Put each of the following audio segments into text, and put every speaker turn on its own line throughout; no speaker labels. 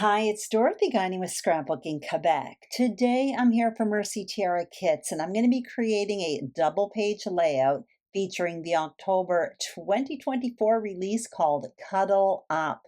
Hi, it's Dorothy Guiney with Scrapbooking Quebec. Today I'm here for Mercy Tiara Kits and I'm going to be creating a double page layout featuring the October 2024 release called Cuddle Up.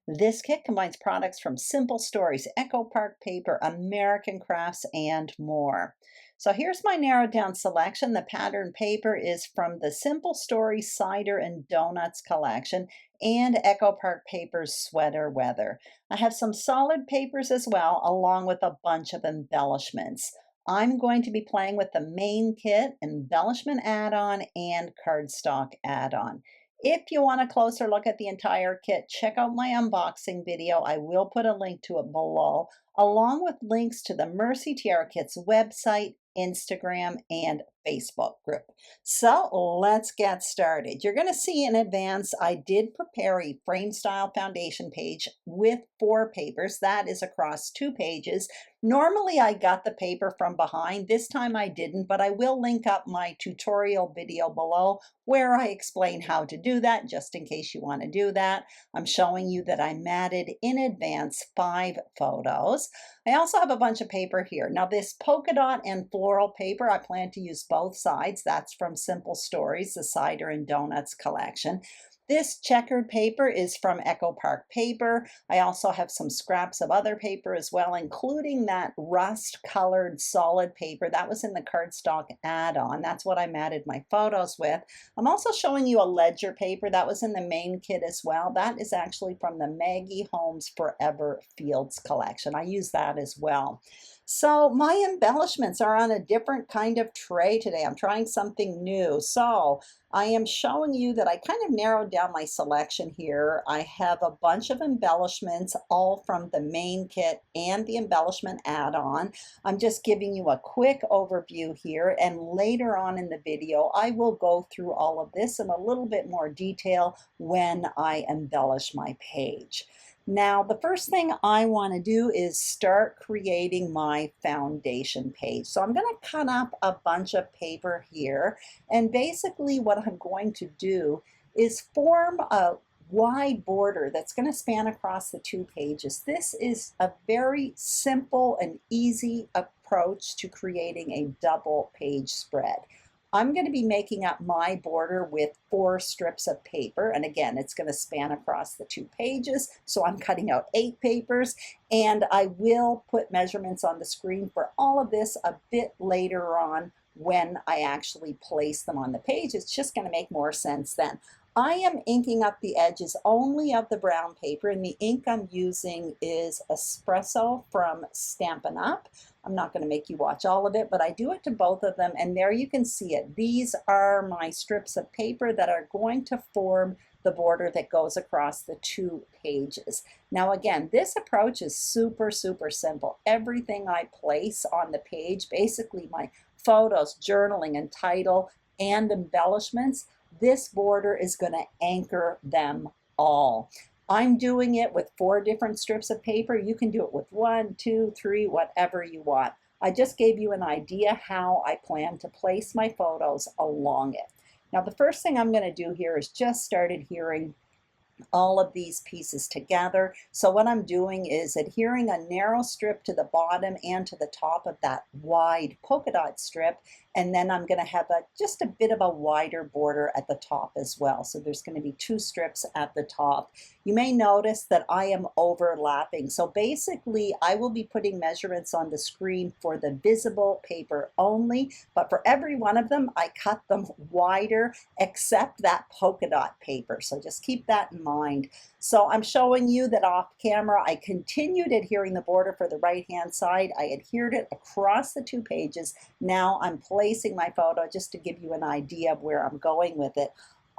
This kit combines products from Simple Stories, Echo Park Paper, American Crafts, and more. So here's my narrowed down selection. The pattern paper is from the Simple Stories Cider and Donuts collection and Echo Park Paper's Sweater Weather. I have some solid papers as well, along with a bunch of embellishments. I'm going to be playing with the main kit, embellishment add-on, and cardstock add-on. If you want a closer look at the entire kit, check out my unboxing video. I will put a link to it below, along with links to the Mercy Tiara Kits website, Instagram, and Facebook group. So let's get started. You're going to see in advance, I did prepare a frame style foundation page with 4 papers. That is across 2 pages. Normally I got the paper from behind. This time I didn't, but I will link up my tutorial video below where I explain how to do that, just in case you want to do that. I'm showing you that I matted in advance 5 photos. I also have a bunch of paper here. Now this polka dot and floral paper, I plan to use both sides. That's from Simple Stories, the Cider and Donuts collection. This checkered paper is from Echo Park Paper. I also have some scraps of other paper as well, including that rust-colored solid paper. That was in the cardstock add-on. That's what I matted my photos with. I'm also showing you a ledger paper. That was in the main kit as well. That is actually from the Maggie Holmes Forever Fields collection. I use that as well. So my embellishments are on a different kind of tray today. I'm trying something new. So I am showing you that I kind of narrowed down my selection here. I have a bunch of embellishments, all from the main kit and the embellishment add-on. I'm just giving you a quick overview here, and later on in the video, I will go through all of this in a little bit more detail when I embellish my page. Now, the first thing I want to do is start creating my foundation page. So I'm going to cut up a bunch of paper here, and basically what I'm going to do is form a wide border that's going to span across the 2 pages. This is a very simple and easy approach to creating a double page spread. I'm going to be making up my border with 4 strips of paper, and again, it's going to span across the 2 pages, so I'm cutting out 8 papers, and I will put measurements on the screen for all of this a bit later on when I actually place them on the page. It's just going to make more sense then. I am inking up the edges only of the brown paper, and the ink I'm using is Espresso from Stampin' Up. I'm not going to make you watch all of it, but I do it to both of them, and there you can see it. These are my strips of paper that are going to form the border that goes across the 2 pages. Now again, this approach is super simple. Everything I place on the page, basically my photos, journaling, and title, and embellishments, this border is going to anchor them all. I'm doing it with 4 different strips of paper. You can do it with 1, 2, 3, whatever you want. I just gave you an idea how I plan to place my photos along it. Now the first thing I'm going to do here is just start adhering all of these pieces together. So what I'm doing is adhering a narrow strip to the bottom and to the top of that wide polka dot strip, and then I'm going to have just a bit of a wider border at the top as well. So there's going to be 2 strips at the top. You may notice that I am overlapping. So basically I will be putting measurements on the screen for the visible paper only, but for every one of them I cut them wider except that polka dot paper. So just keep that in mind. So I'm showing you that off camera I continued adhering the border for the right hand side. I adhered it across the 2 pages. Now I'm placing my photo just to give you an idea of where I'm going with it.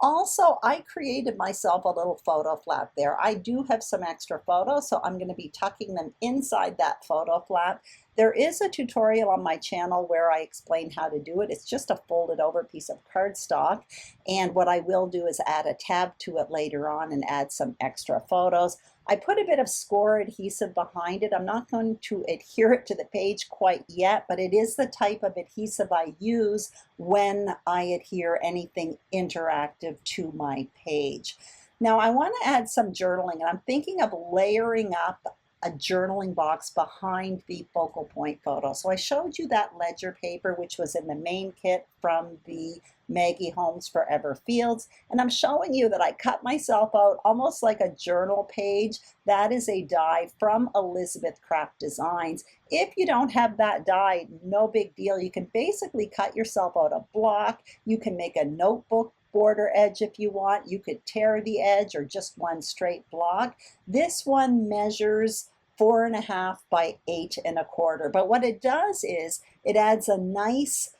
Also, I created myself a little photo flap there. I do have some extra photos, so I'm going to be tucking them inside that photo flap. There is a tutorial on my channel where I explain how to do it. It's just a folded over piece of cardstock, and what I will do is add a tab to it later on and add some extra photos. I put a bit of score adhesive behind it. I'm not going to adhere it to the page quite yet, but it is the type of adhesive I use when I adhere anything interactive to my page. Now I want to add some journaling, and I'm thinking of layering up a journaling box behind the focal point photo. So I showed you that ledger paper, which was in the main kit from the Maggie Holmes Forever Fields. And I'm showing you that I cut myself out almost like a journal page. That is a die from Elizabeth Craft Designs. If you don't have that die, no big deal. You can basically cut yourself out a block. You can make a notebook border edge if you want. You could tear the edge or just one straight block. This one measures 4.5 by 8.25. But what it does is it adds a nice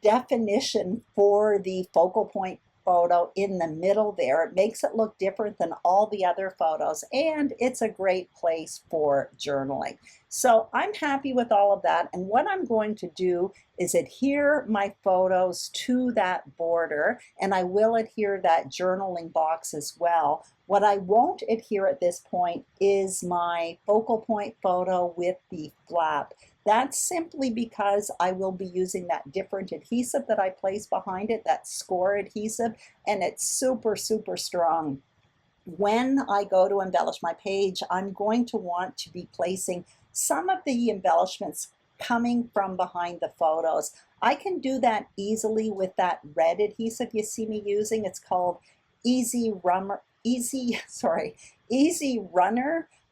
definition for the focal point photo in the middle there. It makes it look different than all the other photos, and it's a great place for journaling. So I'm happy with all of that, and what I'm going to do is adhere my photos to that border, and I will adhere that journaling box as well. What I won't adhere at this point is my focal point photo with the flap. That's simply because I will be using that different adhesive that I place behind it, that score adhesive, and it's super, super strong. When I go to embellish my page, I'm going to want to be placing some of the embellishments coming from behind the photos. I can do that easily with that red adhesive you see me using. It's called Easy Runner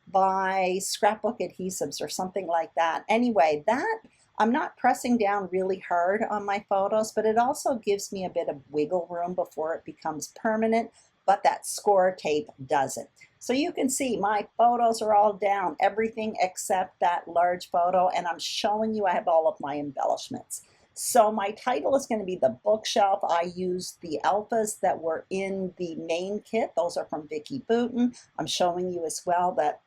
by Scrapbook Adhesives or something like that. Anyway, that I'm not pressing down really hard on my photos, but it also gives me a bit of wiggle room before it becomes permanent, but that score tape doesn't. So you can see my photos are all down, everything except that large photo, and I'm showing you I have all of my embellishments. So my title is going to be The Bookshelf. I used the alphas that were in the main kit. Those are from Vicki Boutin. I'm showing you as well that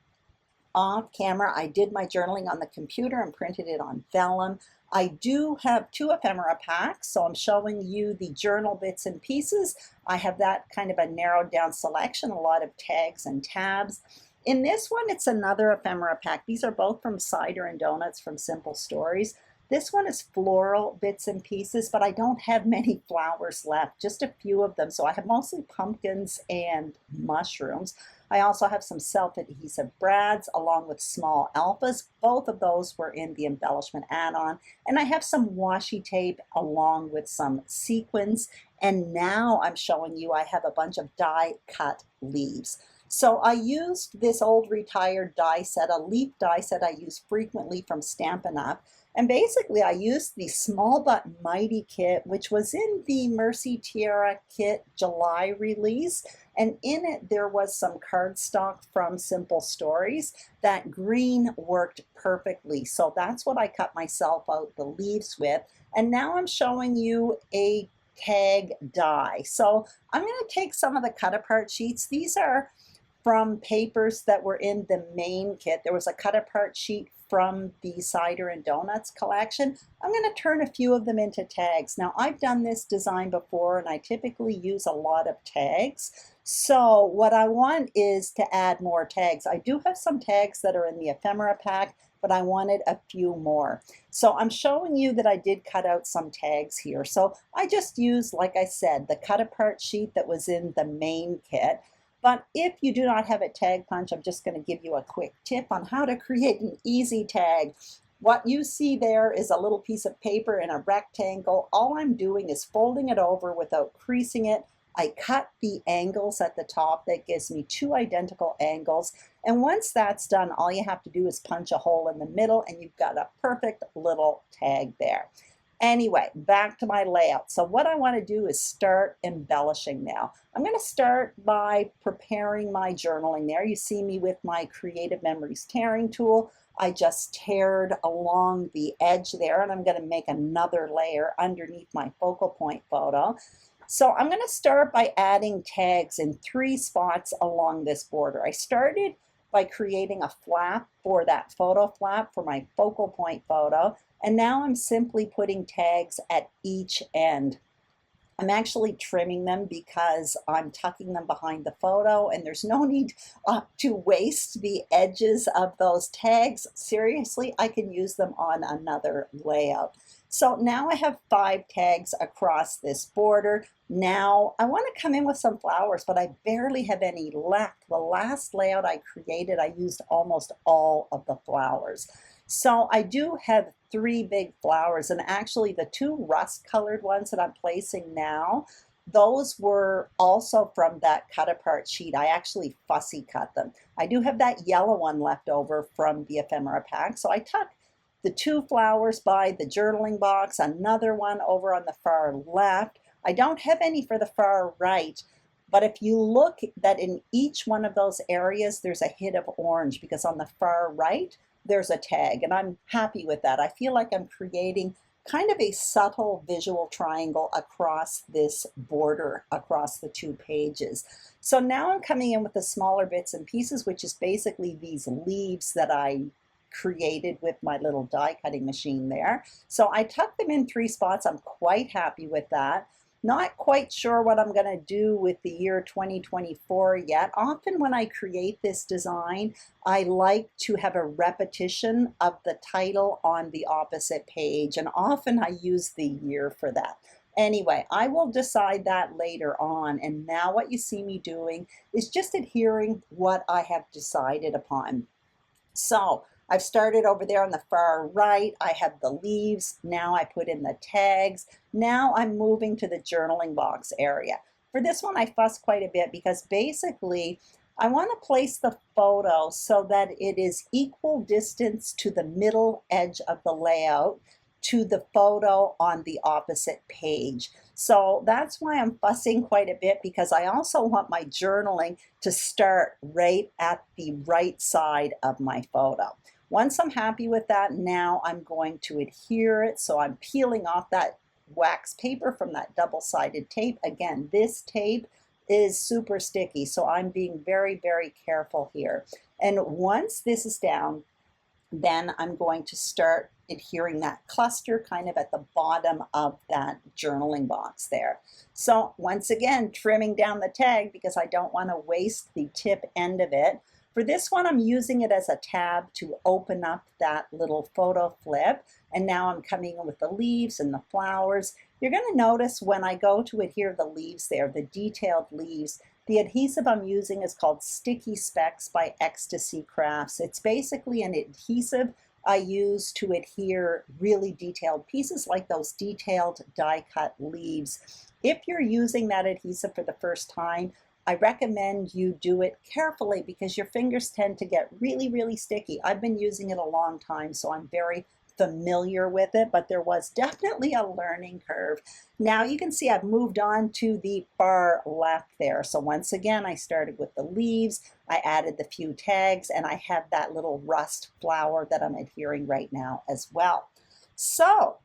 off camera I did my journaling on the computer and printed it on vellum. I do have 2 ephemera packs, so I'm showing you the journal bits and pieces. I have that kind of a narrowed down selection, a lot of tags and tabs. In this one, it's another ephemera pack. These are both from Cider and Donuts from Simple Stories. This one is floral bits and pieces, but I don't have many flowers left, just a few of them. So I have mostly pumpkins and mushrooms. I also have some self-adhesive brads along with small alphas. Both of those were in the embellishment add-on. And I have some washi tape along with some sequins. And now I'm showing you I have a bunch of die cut leaves. So I used this old retired die set, a leaf die set I use frequently from Stampin' Up. And basically I used the Small But Mighty kit, which was in the Mercy Tiara Kit July release. And in it there was some cardstock from Simple Stories. That green worked perfectly. So that's what I cut myself out the leaves with. And now I'm showing you a tag die. So I'm going to take some of the cut apart sheets. These are from papers that were in the main kit. There was a cut apart sheet from the Cider and Donuts collection. I'm going to turn a few of them into tags. Now I've done this design before and I typically use a lot of tags. So what I want is to add more tags. I do have some tags that are in the ephemera pack, but I wanted a few more. So I'm showing you that I did cut out some tags here. So I just used, like I said, the cut apart sheet that was in the main kit. But if you do not have a tag punch, I'm just going to give you a quick tip on how to create an easy tag. What you see there is a little piece of paper in a rectangle. All I'm doing is folding it over without creasing it. I cut the angles at the top. That gives me 2 identical angles. And once that's done, all you have to do is punch a hole in the middle and you've got a perfect little tag there. Anyway, back to my layout. So what I want to do is start embellishing now. I'm going to start by preparing my journaling there. You see me with my Creative Memories tearing tool. I just teared along the edge there and I'm going to make another layer underneath my focal point photo. So I'm going to start by adding tags in 3 spots along this border. I started by creating a flap for that photo flap for my focal point photo. And now I'm simply putting tags at each end. I'm actually trimming them because I'm tucking them behind the photo and there's no need to waste the edges of those tags. Seriously, I can use them on another layout. So now I have 5 tags across this border. Now I want to come in with some flowers, but I barely have any left. The last layout I created, I used almost all of the flowers. So I do have 3 big flowers, and actually the 2 rust colored ones that I'm placing now, those were also from that cut apart sheet. I actually fussy cut them. I do have that yellow one left over from the ephemera pack, so I tucked the 2 flowers by the journaling box, another one over on the far left. I don't have any for the far right, but if you look that in each one of those areas, there's a hit of orange because on the far right, there's a tag, and I'm happy with that. I feel like I'm creating kind of a subtle visual triangle across this border, across the 2 pages. So now I'm coming in with the smaller bits and pieces, which is basically these leaves that I created with my little die cutting machine there. So I tucked them in 3 spots. I'm quite happy with that. Not quite sure what I'm going to do with the year 2024 yet. Often when I create this design, I like to have a repetition of the title on the opposite page, and often I use the year for that. Anyway, I will decide that later on, and now what you see me doing is just adhering what I have decided upon. So I've started over there on the far right. I have the leaves. Now I put in the tags. Now I'm moving to the journaling box area. For this one, I fussed quite a bit because basically I want to place the photo so that it is equal distance to the middle edge of the layout to the photo on the opposite page. So that's why I'm fussing quite a bit, because I also want my journaling to start right at the right side of my photo. Once I'm happy with that, now I'm going to adhere it. So I'm peeling off that wax paper from that double-sided tape. Again, this tape is super sticky, so I'm being very, very careful here. And once this is down, then I'm going to start adhering that cluster kind of at the bottom of that journaling box there. So once again, trimming down the tag because I don't want to waste the tip end of it. For this one, I'm using it as a tab to open up that little photo flip. And now I'm coming in with the leaves and the flowers. You're going to notice when I go to adhere the leaves there, the detailed leaves, the adhesive I'm using is called Sticky Specs by Ecstasy Crafts. It's basically an adhesive I use to adhere really detailed pieces like those detailed die cut leaves. If you're using that adhesive for the first time, I recommend you do it carefully because your fingers tend to get really, really sticky. I've been using it a long time, so I'm very familiar with it, but there was definitely a learning curve. Now you can see I've moved on to the far left there. So once again, I started with the leaves, I added the few tags, and I have that little rust flower that I'm adhering right now as well. So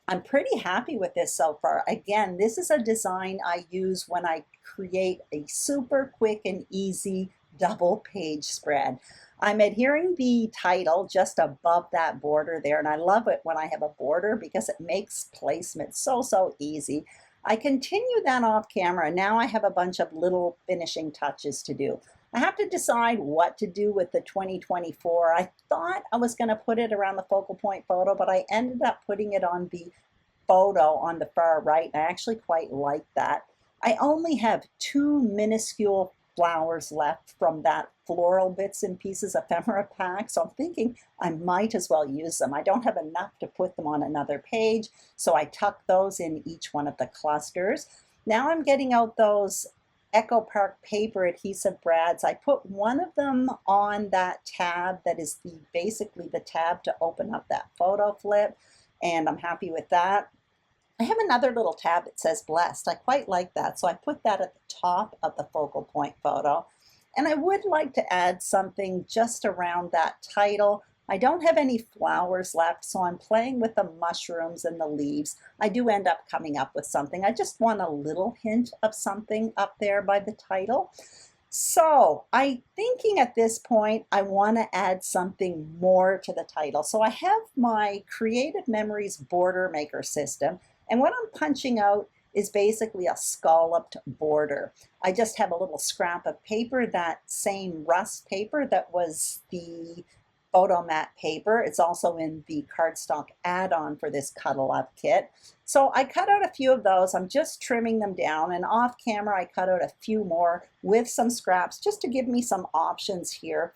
I'm pretty happy with this so far. Again, this is a design I use when I create a super quick and easy double page spread. I'm adhering the title just above that border there, and I love it when I have a border because it makes placement so easy. I continue that off camera, and now I have a bunch of little finishing touches to do. I have to decide what to do with the 2024. I thought I was going to put it around the focal point photo, but I ended up putting it on the photo on the far right, and I actually quite like that. I only have 2 minuscule flowers left from that floral bits and pieces ephemera pack, so I'm thinking I might as well use them. I don't have enough to put them on another page, so I tuck those in each one of the clusters. Now I'm getting out those Echo Park paper adhesive brads. I put one of them on that tab that is basically the tab to open up that photo flip, and I'm happy with that. I have another little tab that says blessed. I quite like that, so I put that at the top of the focal point photo. And I would like to add something just around that title. I don't have any flowers left, so I'm playing with the mushrooms and the leaves. I do end up coming up with something. I just want a little hint of something up there by the title. So I'm thinking at this point, I want to add something more to the title. So I have my Creative Memories border maker system, and what I'm punching out is basically a scalloped border. I just have a little scrap of paper, that same rust paper that was the photo mat paper. It's also in the cardstock add-on for this Cuddle Up kit. So I cut out a few of those. I'm just trimming them down, and off camera I cut out a few more with some scraps just to give me some options here.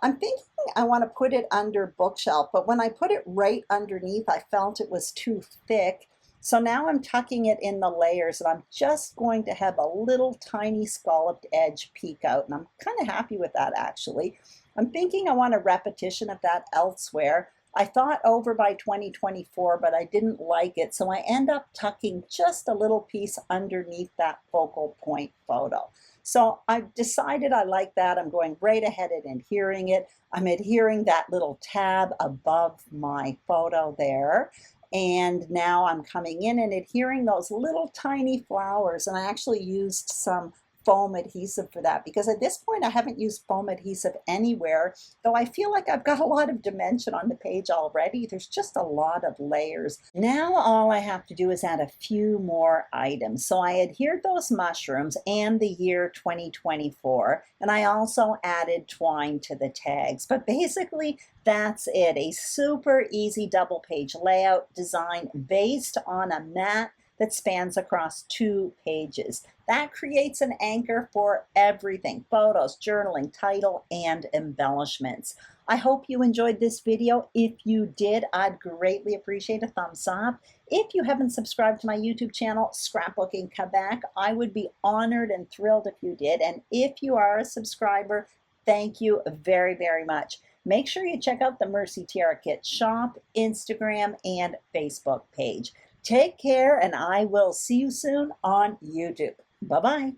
I'm thinking I want to put it under bookshelf, but when I put it right underneath, I felt it was too thick. So now I'm tucking it in the layers, and I'm just going to have a little tiny scalloped edge peek out, and I'm kind of happy with that actually. I'm thinking I want a repetition of that elsewhere. I thought over by 2024, but I didn't like it, so I end up tucking just a little piece underneath that focal point photo. So I've decided I like that. I'm going right ahead and adhering it. I'm adhering that little tab above my photo there. And now I'm coming in and adhering those little tiny flowers. And I actually used some foam adhesive for that, because at this point I haven't used foam adhesive anywhere, though I feel like I've got a lot of dimension on the page already. There's just a lot of layers. Now all I have to do is add a few more items. So I adhered those mushrooms and the year 2024, and I also added twine to the tags. But basically that's it, a super easy double page layout design based on a mat that spans across 2 pages. That creates an anchor for everything: photos, journaling, title, and embellishments. I hope you enjoyed this video. If you did, I'd greatly appreciate a thumbs up. If you haven't subscribed to my YouTube channel, Scrapbooking Quebec, I would be honored and thrilled if you did. And if you are a subscriber, thank you very, very much. Make sure you check out the Mercy Tiara Kit shop, Instagram, and Facebook page. Take care, and I will see you soon on YouTube. Bye-bye.